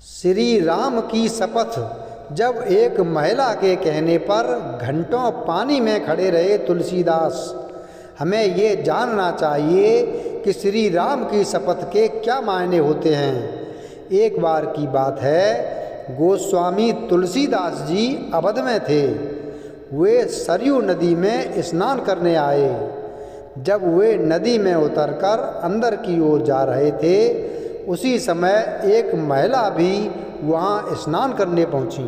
श्री राम की शपथ। जब एक महिला के कहने पर घंटों पानी में खड़े रहे तुलसीदास। हमें ये जानना चाहिए कि श्री राम की शपथ के क्या मायने होते हैं। एक बार की बात है, गोस्वामी तुलसीदास जी अवध में थे। वे सरयू नदी में स्नान करने आए। जब वे नदी में उतरकर अंदर की ओर जा रहे थे, उसी समय एक महिला भी वहाँ स्नान करने पहुँची।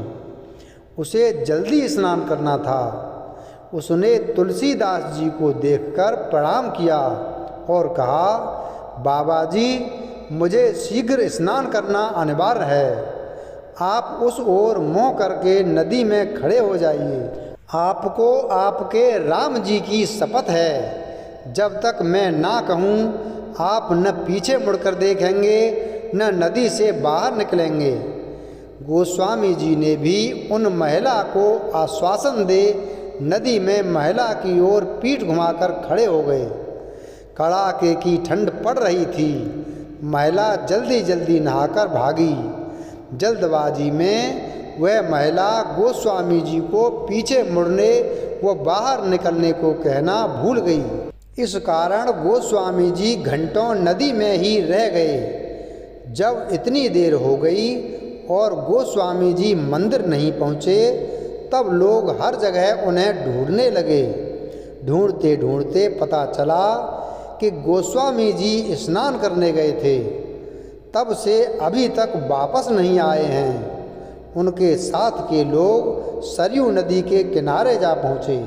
उसे जल्दी स्नान करना था। उसने तुलसीदास जी को देखकर प्रणाम किया और कहा, बाबा जी, मुझे शीघ्र स्नान करना अनिवार्य है। आप उस ओर मुँह करके नदी में खड़े हो जाइए। आपको आपके राम जी की शपथ है, जब तक मैं ना कहूँ आप न पीछे मुड़कर देखेंगे न नदी से बाहर निकलेंगे। गोस्वामी जी ने भी उन महिला को आश्वासन दे नदी में महिला की ओर पीठ घुमाकर खड़े हो गए। कड़ाके की ठंड पड़ रही थी। महिला जल्दी जल्दी नहाकर भागी। जल्दबाजी में वह महिला गोस्वामी जी को पीछे मुड़ने व बाहर निकलने को कहना भूल गई। इस कारण गोस्वामी जी घंटों नदी में ही रह गए। जब इतनी देर हो गई और गोस्वामी जी मंदिर नहीं पहुँचे, तब लोग हर जगह उन्हें ढूंढने लगे। ढूंढते ढूंढते पता चला कि गोस्वामी जी स्नान करने गए थे। तब से अभी तक वापस नहीं आए हैं। उनके साथ के लोग सरयू नदी के किनारे जा पहुँचे।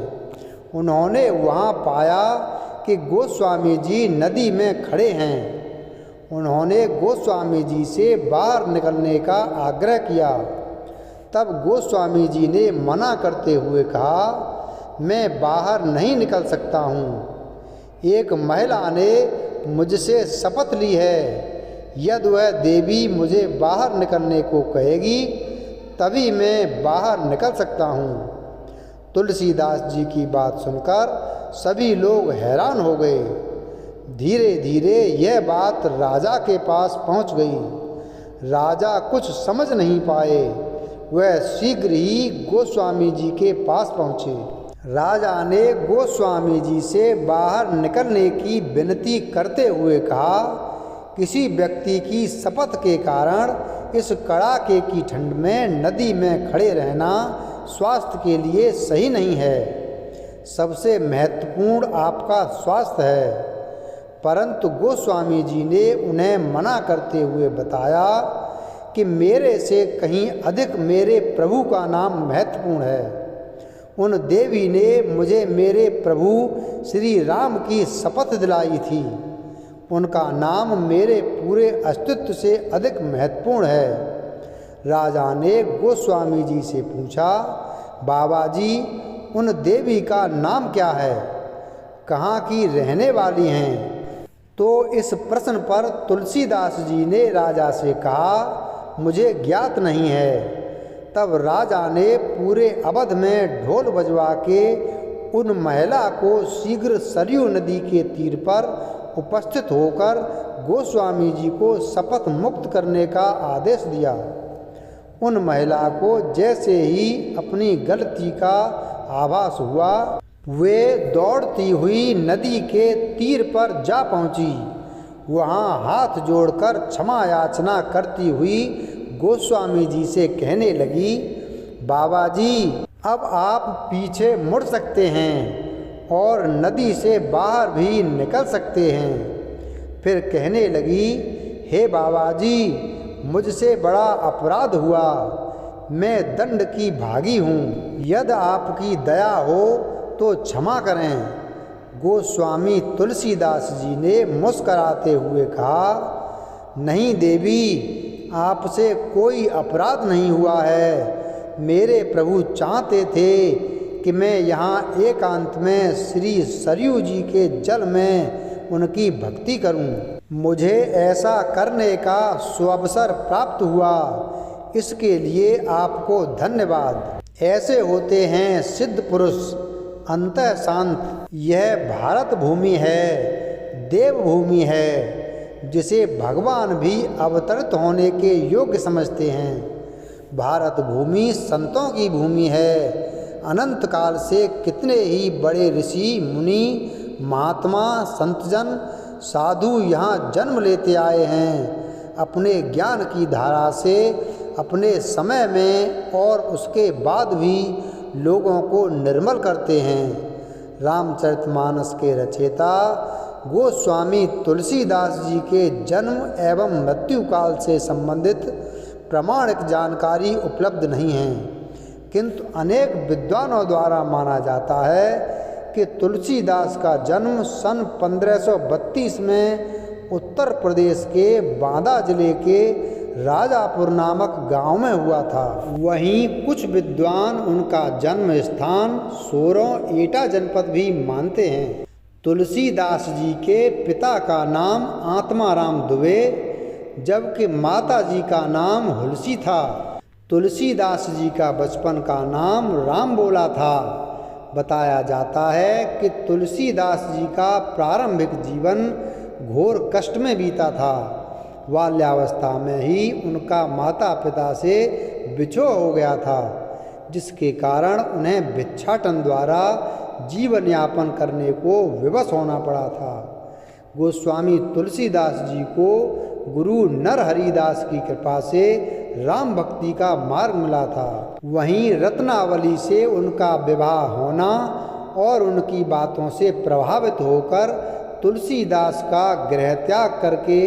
उन्होंने वहाँ पाया कि गोस्वामी जी नदी में खड़े हैं। उन्होंने गोस्वामी जी से बाहर निकलने का आग्रह किया। तब गोस्वामी जी ने मना करते हुए कहा, मैं बाहर नहीं निकल सकता हूँ। एक महिला ने मुझसे शपथ ली है, यदि वह देवी मुझे बाहर निकलने को कहेगी तभी मैं बाहर निकल सकता हूँ। तुलसीदास जी की बात सुनकर सभी लोग हैरान हो गए। धीरे धीरे यह बात राजा के पास पहुंच गई। राजा कुछ समझ नहीं पाए। वह शीघ्र ही गोस्वामी जी के पास पहुँचे। राजा ने गोस्वामी जी से बाहर निकलने की विनती करते हुए कहा, किसी व्यक्ति की शपथ के कारण इस कड़ाके की ठंड में नदी में खड़े रहना स्वास्थ्य के लिए सही नहीं है। सबसे महत्वपूर्ण आपका स्वास्थ्य है। परंतु गोस्वामी जी ने उन्हें मना करते हुए बताया कि मेरे से कहीं अधिक मेरे प्रभु का नाम महत्वपूर्ण है। उन देवी ने मुझे मेरे प्रभु श्री राम की शपथ दिलाई थी। उनका नाम मेरे पूरे अस्तित्व से अधिक महत्वपूर्ण है। राजा ने गोस्वामी जी से पूछा, बाबा जी, उन देवी का नाम क्या है? कहाँ की रहने वाली हैं? तो इस प्रश्न पर तुलसीदास जी ने राजा से कहा, मुझे ज्ञात नहीं है। तब राजा ने पूरे अवध में ढोल बजवा के उन महिला को शीघ्र सरयू नदी के तीर पर उपस्थित होकर गोस्वामी जी को शपथ मुक्त करने का आदेश दिया। उन महिला को जैसे ही अपनी गलती का आभास हुआ, वे दौड़ती हुई नदी के तीर पर जा पहुंची। वहां हाथ जोड़कर क्षमा याचना करती हुई गोस्वामी जी से कहने लगी, बाबा जी, अब आप पीछे मुड़ सकते हैं और नदी से बाहर भी निकल सकते हैं। फिर कहने लगी, हे बाबा जी, मुझसे बड़ा अपराध हुआ। मैं दंड की भागी हूँ। यदि आपकी दया हो तो क्षमा करें। गोस्वामी तुलसीदास जी ने मुस्कराते हुए कहा, नहीं देवी, आपसे कोई अपराध नहीं हुआ है। मेरे प्रभु चाहते थे कि मैं यहाँ एकांत में श्री सरयू जी के जल में उनकी भक्ति करूँ। मुझे ऐसा करने का सुअवसर प्राप्त हुआ। इसके लिए आपको धन्यवाद। ऐसे होते हैं सिद्ध पुरुष, अंतः शांत। यह भारत भूमि है, देव भूमि है। जिसे भगवान भी अवतरित होने के योग्य समझते हैं। भारत भूमि संतों की भूमि है। अनंत काल से कितने ही बड़े ऋषि मुनि महात्मा संतजन साधु यहाँ जन्म लेते आए हैं। अपने ज्ञान की धारा से अपने समय में और उसके बाद भी लोगों को निर्मल करते हैं। रामचरितमानस के रचयिता गोस्वामी तुलसीदास जी के जन्म एवं मृत्यु काल से संबंधित प्रामाणिक जानकारी उपलब्ध नहीं है, किंतु अनेक विद्वानों द्वारा माना जाता है कि तुलसीदास का जन्म सन 1532 में उत्तर प्रदेश के बांदा जिले के राजापुर नामक गांव में हुआ था। वहीं कुछ विद्वान उनका जन्म स्थान सोरों एटा जनपद भी मानते हैं। तुलसीदास जी के पिता का नाम आत्माराम दुबे जबकि माता जी का नाम हुलसी था। तुलसीदास जी का बचपन का नाम राम बोला था। बताया जाता है कि तुलसीदास जी का प्रारंभिक जीवन घोर कष्ट में बीता था। बाल्यावस्था में ही उनका माता पिता से बिछोह हो गया था, जिसके कारण उन्हें भिक्षाटन द्वारा जीवन यापन करने को विवश होना पड़ा था। गोस्वामी तुलसीदास जी को गुरु नरहरिदास की कृपा से राम भक्ति का मार्ग मिला था। वहीं रत्नावली से उनका विवाह होना और उनकी बातों से प्रभावित होकर तुलसीदास का गृह त्याग करके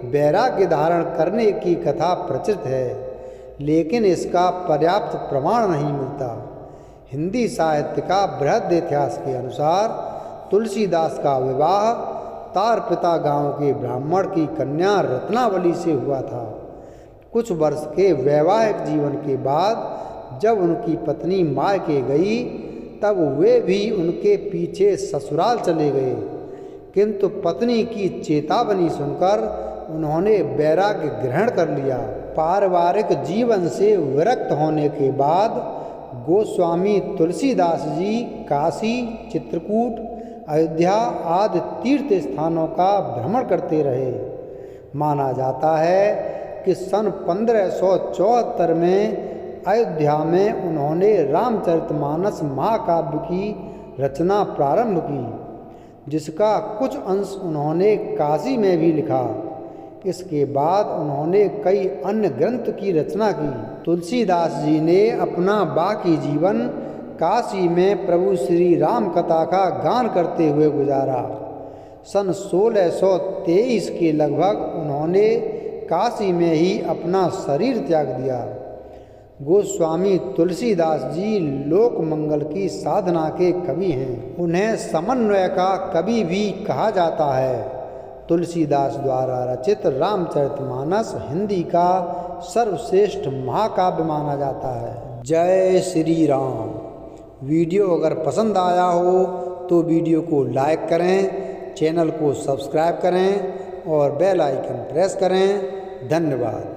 वैराग्य धारण करने की कथा प्रचलित है, लेकिन इसका पर्याप्त प्रमाण नहीं मिलता। हिंदी साहित्य का बृहद इतिहास के अनुसार तुलसीदास का विवाह तारपिता गांव के ब्राह्मण की कन्या रत्नावली से हुआ था। कुछ वर्ष के वैवाहिक जीवन के बाद जब उनकी पत्नी मायके गई तब वे भी उनके पीछे ससुराल चले गए, किंतु पत्नी की चेतावनी सुनकर उन्होंने वैराग्य ग्रहण कर लिया। पारिवारिक जीवन से विरक्त होने के बाद गोस्वामी तुलसीदास जी काशी, चित्रकूट, अयोध्या आदि तीर्थ स्थानों का भ्रमण करते रहे। माना जाता है कि सन 1574 में अयोध्या में उन्होंने रामचरितमानस महाकाव्य की रचना प्रारंभ की, जिसका कुछ अंश उन्होंने काशी में भी लिखा। इसके बाद उन्होंने कई अन्य ग्रंथ की रचना की। तुलसीदास जी ने अपना बाकी जीवन काशी में प्रभु श्री राम कथा का गान करते हुए गुजारा। सन 1623 के लगभग उन्होंने काशी में ही अपना शरीर त्याग दिया। गोस्वामी तुलसीदास जी लोक मंगल की साधना के कवि हैं। उन्हें समन्वय का कवि भी कहा जाता है। तुलसीदास द्वारा रचित रामचरितमानस हिंदी का सर्वश्रेष्ठ महाकाव्य माना जाता है। जय श्री राम। वीडियो अगर पसंद आया हो तो वीडियो को लाइक करें, चैनल को सब्सक्राइब करें और बेल आइकन प्रेस करें। धन्यवाद।